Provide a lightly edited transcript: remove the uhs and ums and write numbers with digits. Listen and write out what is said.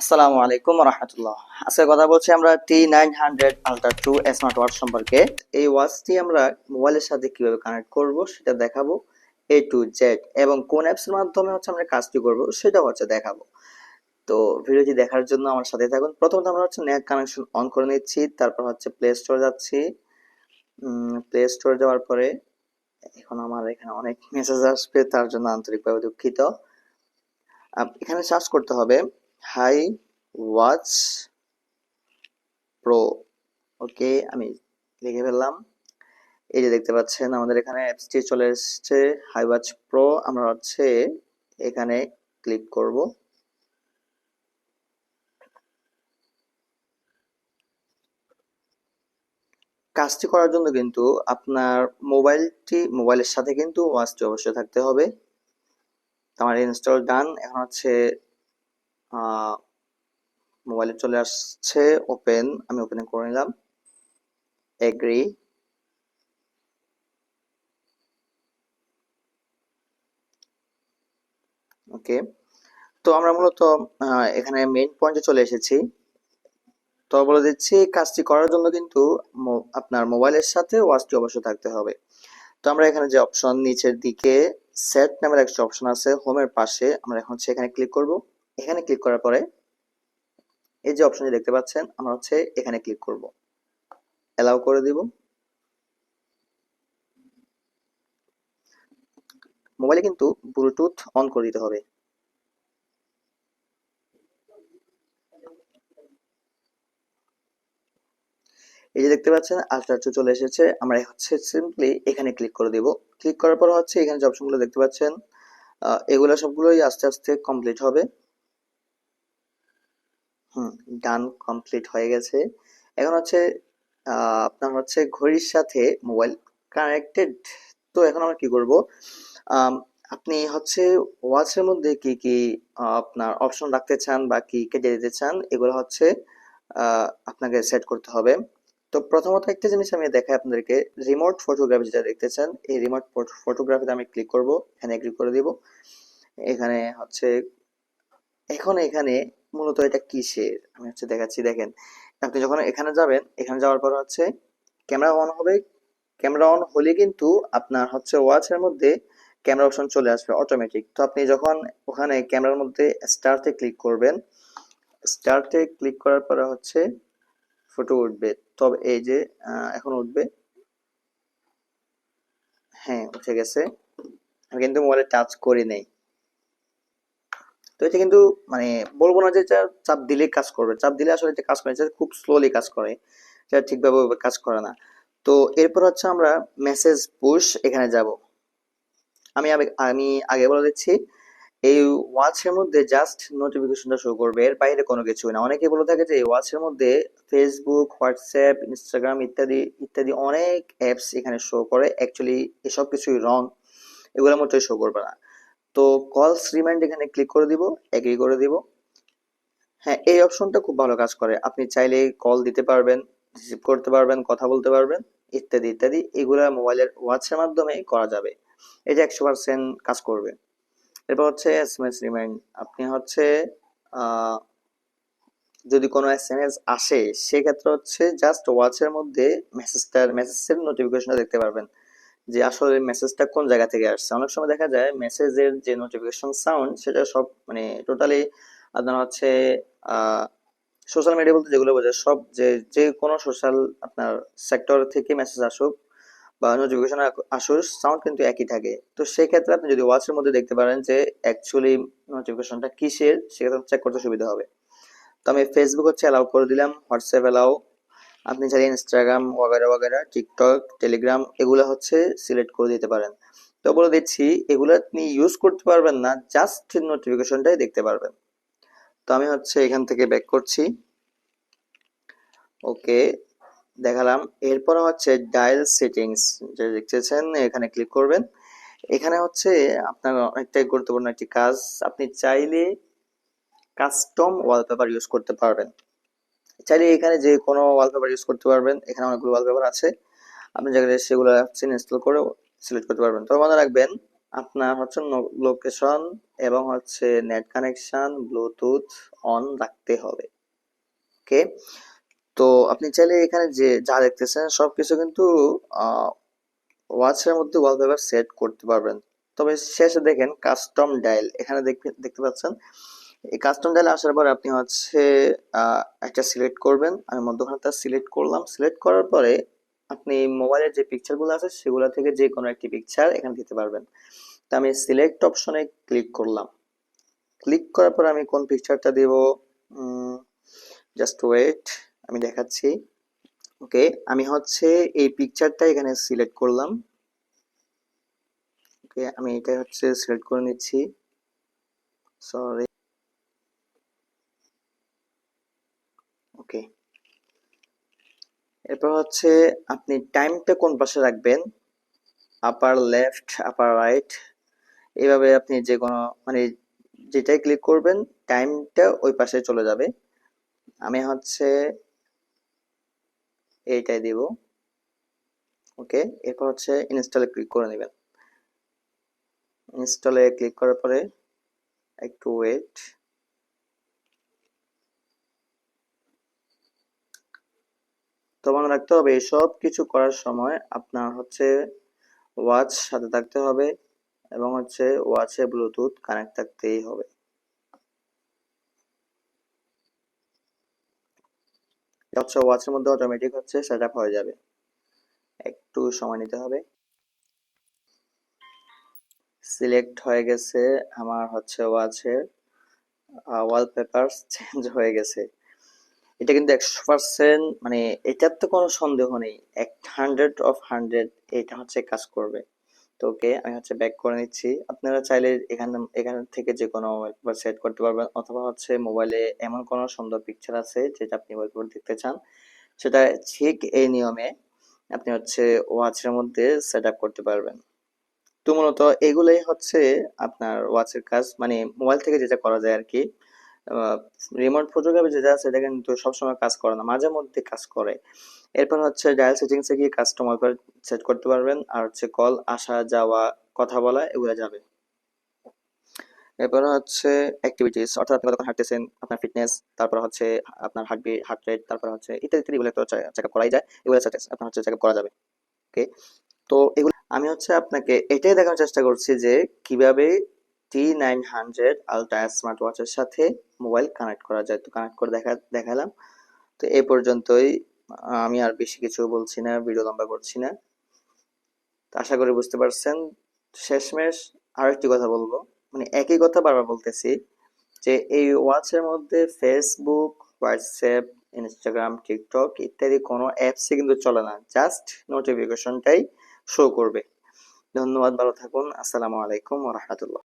আসসালামু আলাইকুম রহমতুল্লাহ। আজকে কথা বলছি আমরা T900 আলট্রা 2 স্মার্ট ওয়াচ সম্পর্কে। এই ওয়াচটি আমরা মোবাইলের সাথে কিভাবে কানেক্ট করব সেটা দেখাবো এ টু জেড, এবং কোন অ্যাপস এর মাধ্যমে আমরা কাজটি করব সেটা দেখাবো। তো ভিডিওটি দেখার জন্য আমার সাথে থাকুন। প্রথমত আমরা নেট কানেকশন অন করে নিচ্ছি, তারপর প্লে স্টোর যাচ্ছি। প্লে স্টোর যাওয়ার পরে এখন আমার এখানে অনেক মেসেজ আসবে, তার জন্য আন্তরিকভাবে দুঃখিত। এখানে সার্চ করতে হবে হাই ওয়াচ প্রো। ওকে, আমি লিখে ফেললাম। এই যে দেখতে পাচ্ছেন আমাদের এখানে অ্যাপসটি চলে এসেছে হাই ওয়াচ প্রো। আমরা এখানে ক্লিক করব। কাজটি করার জন্য কিন্তু আপনার মোবাইলের সাথে কিন্তু ওয়াচটি অবশ্যই থাকতে হবে। আমার ইনস্টল ডান। এখন মোবাইলে চলে আসছে ওপেন। আমি ওপেন করে নিলাম, এগ্রি। ওকে, তো আমরা মূলত এখানে মেইন পয়েন্টে চলে এসেছি। তো বলে দিচ্ছি, কাজটি করার জন্য কিন্তু আপনার মোবাইলের সাথে ওয়াচটি অবশ্যই থাকতে হবে। তো আমরা এখানে যে অপশন নিচের দিকে সেট নামের একটা অপশন আছে হোমের পাশে, আমরা এখন সেখানে ক্লিক করব। এখানে ক্লিক করার পরে এই যে অপশনটি দেখতে পাচ্ছেন, আমরা এখানে ক্লিক করব, অ্যালাউ করে দিব। মোবাইলে কিন্তু ব্লুটুথ অন করে দিতে হবে। এই যে দেখতে পাচ্ছেন আলট্রা 2 চলে এসেছে। আমরা সিম্পলি এখানে ক্লিক করে দিব। ক্লিক করার পর এখানে যে অপশনগুলো দেখতে পাচ্ছেন, এগুলো সবগুলোই আস্তে আস্তে কমপ্লিট হবে। ডান, কমপ্লিট হয়ে গেছে। এখন আপনার ঘড়ির সাথে মোবাইল কানেক্টেড। তো এখন আমরা কি করব, আম, আপনি ওয়াচের মধ্যে কি কি আপনার অপশন রাখতে চান বা কি কেটে দিতে চান, এগুলো আপনাকে সেট করতে হবে। তো প্রথমত একটা জিনিস আমি দেখাই আপনাদেরকে, রিমোট ফটোগ্রাফি যেটা দেখতে চান, এই রিমোট ফটোগ্রাফিতে আমি ক্লিক করব, এখানে ক্লিক করে দিব। এখানে এখন এখানে মূলত এটা কিসের আমি দেখাচ্ছি, দেখেন। আপনি যখন এখানে যাবেন, এখানে যাওয়ার পর ক্যামেরা অন হবে। ক্যামেরা অন হলে কিন্তু আপনার ওয়াচের মধ্যে ক্যামেরা অপশন চলে আসবে অটোমেটিক। তো আপনি যখন ওখানে ক্যামেরার মধ্যে স্টার্টে ক্লিক করবেন, স্টার্টে ক্লিক করার পরে ফটো উঠবে। তবে এই যে এখন উঠবে। হ্যাঁ, উঠে গেছে। আমি কিন্তু মোবাইলে টাচ করি নাই। তো এটা কিন্তু মানে বলবো না যে এটা চাপ দিলে কাজ করবে। চাপ দিলে আসলে এটা কাজ করে না, এটা খুব স্লোলি কাজ করে, এটা ঠিকভাবে ওইভাবে কাজ করে না। তো এরপর আমরা মেসেজ পুশ এখানে যাব। আমি আগে বলে দিচ্ছি, এই ওয়াচের মধ্যে জাস্ট নোটিফিকেশনটা শো করবে, এর বাইরে কোনো কিছুই না। অনেকে বলে থাকে যে এই ওয়াচের মধ্যে ফেসবুক, হোয়াটসঅ্যাপ, ইনস্টাগ্রাম ইত্যাদি ইত্যাদি অনেক অ্যাপস এখানে শো করে। অ্যাকচুয়ালি এসব কিছুই রং, এগুলোর মধ্যে শো করবে না। তো কলস রিমাইন্ড এখানে ক্লিক করে দিব, এগ্রি করে দিব। হ্যাঁ, এই অপশনটা খুব ভালো কাজ করে। আপনি চাইলে কল দিতে পারবেন, রিসিভ করতে পারবেন, কথা বলতে পারবেন, ইত্যাদি ইত্যাদি। এগুলা মোবাইলের ওয়াচের মাধ্যমে করা যাবে। এটা 100% কাজ করবে। এরপর এসএমএস রিমাইন্ড। আপনি আহ যদি কোনো এসএমএস আসে, সেক্ষেত্রে জাস্ট ওয়াচের মধ্যে মেসেজের নোটিফিকেশনটা দেখতে পারবেন যে আসলে মেসেজটা কোন জায়গা থেকে আসছে। অনেক সময় দেখা যায় মেসেজের যে নোটিফিকেশন সাউন্ড, সেটা সব মানে টোটালি আপনার সোশ্যাল মিডিয়া বলতে যেগুলো বোঝায়, সব যে যে কোনো সোশ্যাল আপনার সেক্টর থেকে মেসেজ আসুক বা নোটিফিকেশন আসুক, সাউন্ড কিন্তু একই থাকে। তো সেই ক্ষেত্রে আপনি যদি ওয়াচের মধ্যে দেখতে পারেন যে অ্যাকচুয়ালি নোটিফিকেশনটা কিসের, সেক্ষেত্রে চেক করতে সুবিধা হবে। তো আমি ফেসবুক অ্যালাউ করে দিলাম, হোয়াটসঅ্যাপ অ্যালাউ। আপনি চাইলে ইনস্টাগ্রাম ওয়াগেরা ওয়াগেরা, টিকটক, টেলিগ্রাম এগুলো সিলেক্ট করে দিতে পারেন। তো বলে দিচ্ছি, এগুলো আপনি ইউজ করতে পারবেন না, জাস্ট নোটিফিকেশনটাই দেখতে পারবেন। তো আমি এখান থেকে ব্যাক করছি। ওকে, দেখালাম। এরপর ডায়াল সেটিংস যে দেখতেছেন, এখানে ক্লিক করবেন। এখানে আপনার অনেকটাই গুরুত্বপূর্ণ একটি কাজ। আপনি চাইলে কাস্টম ওয়ালপেপার ইউজ করতে পারবেন। চাইলে এখানে যে কোনো ওয়ালপেপার ইউজ করতে পারবেন। এখানে অনেকগুলো ওয়ালপেপার আছে, আপনি যেগুলো সেগুলো ইনস্টল করে সিলেক্ট করতে পারবেন। তবে মনে রাখবেন, আপনার হচ্ছে লোকেশন এবং হচ্ছে নেট কানেকশন ব্লুটুথ অন রাখতে হবে। ওকে, তো আপনি চাইলে এখানে যে যা দেখতেছেন সবকিছু কিন্তু ওয়াচের মধ্যে ওয়ালপেপার সেট করতে পারবেন। তবে শেষে দেখেন কাস্টম ডায়াল, এখানে দেখতে পাচ্ছেন। এই কাস্টম ডায়ালে আসার পর আপনি হচ্ছে একটা সিলেক্ট করবেন। আমি মধ্যখানটা সিলেক্ট করলাম। সিলেক্ট করার পরে আপনি মোবাইলের যে পিকচারগুলো আছে সেগুলো থেকে যে কোনো একটি পিকচার এখানে দিতে পারবেন। তো আমি সিলেক্ট অপশনে ক্লিক করলাম। ক্লিক করার পর আমি কোন পিকচারটা দেব, জাস্ট ওয়েট, আমি দেখাচ্ছি। ওকে, আমি হচ্ছে এই পিকচারটা এখানে সিলেক্ট করলাম। ওকে, আমি এটা হচ্ছে সিলেক্ট করে নিচ্ছি। সরি। ওকে, এরপর হচ্ছে আপনি টাইমটা কোন পাশে রাখবেন, আপার লেফট আপার রাইট, এইভাবে আপনি যে কোনো মানে যেটাই ক্লিক করবেন টাইমটা ওই পাশে চলে যাবে। আমি হচ্ছে এইটাই দিব। ওকে, এরপর হচ্ছে ইনস্টলে ক্লিক করে নেবেন। ইনস্টলে ক্লিক করার পরে একটু ওয়েট। তো মনে রাখতে হবে এইসব কিছু করার সময় আপনার হচ্ছে ওয়াচ সাথে থাকতে হবে এবং হচ্ছে ওয়াচে ব্লুটুথ কানেক্ট থাকতেই হবে। এটা হচ্ছে ওয়াচের মধ্যে অটোমেটিক হচ্ছে সেট আপ হয়ে যাবে, একটু সময় নিতে হবে। সিলেক্ট হয়ে গেছে আমার হচ্ছে ওয়াচের ওয়ালপেপার চেঞ্জ হয়ে গেছে। এটা কিন্তু 100% মানে এটার তো কোনো সন্দেহ নেই, 100 এটা হচ্ছে কাজ করবে। তো ওকে, আমি হচ্ছে ব্যাক করে নিচ্ছি। আপনারা চাইলে এখান থেকে যে কোনো ওয়ালপেপার সেট করতে পারবেন, অথবা হচ্ছে মোবাইলে এমন কোনো সুন্দর পিকচার আছে যেটা আপনি ওয়ালপেপার দেখতে চান, সেটা ঠিক এই নিয়মে আপনি হচ্ছে ওয়াচের মধ্যে সেট আপ করতে পারবেন। তো মূলত এগুলাই হচ্ছে আপনার ওয়াচের কাজ, মানে মোবাইল থেকে যেটা করা যায় আর কি। রিমোট ফটোগ্রাফি যেটা আছে এটা কিন্তু সবসময় কাজ করে না, মাঝে মধ্যে কাজ করে। এরপর হচ্ছে ডায়াল সেটিংসে গিয়ে কাস্টমার সেট করতে পারবেন, আর হচ্ছে কল আসা যাওয়া কথা বলা এগুলো যাবে। এরপর হচ্ছে অ্যাক্টিভিটিস, অর্থাৎ আপনি কতক্ষণ হাঁটতেছেন, আপনার ফিটনেস, তারপর হচ্ছে আপনার হার্টবিট, হার্ট রেট, তারপর হচ্ছে ইত্যাদি ইত্যাদি, এগুলো তো চেক আপ করাই যায়, এগুলো আপনার হচ্ছে চেক আপ করা যাবে। ওকে, তো এগুলো আমি হচ্ছে আপনাকে এটাই দেখানোর চেষ্টা করছি যে কিভাবে T900 আলট্রা স্মার্ট ওয়াচের সাথে মোবাইল কানেক্ট করা যায়। তো কানেক্ট করে দেখালাম। তো এই পর্যন্তই। আমি আর বেশি কিছু বলছি না, ভিডিও লম্বা করছি না। তো আশা করি বুঝতে পারছেন। শেষমেশ আরো একটি কথা বলবো, মানে একই কথা বারবার বলতেছি, যে এই ওয়াচের মধ্যে ফেসবুক, হোয়াটসঅ্যাপ, ইনস্টাগ্রাম, টিকটক ইত্যাদি কোনো অ্যাপসই কিন্তু চলে না, জাস্ট নোটিফিকেশনটাই শো করবে। ধন্যবাদ, ভালো থাকুন। আসসালামু আলাইকুম ওয়া রাহমাতুল্লাহ।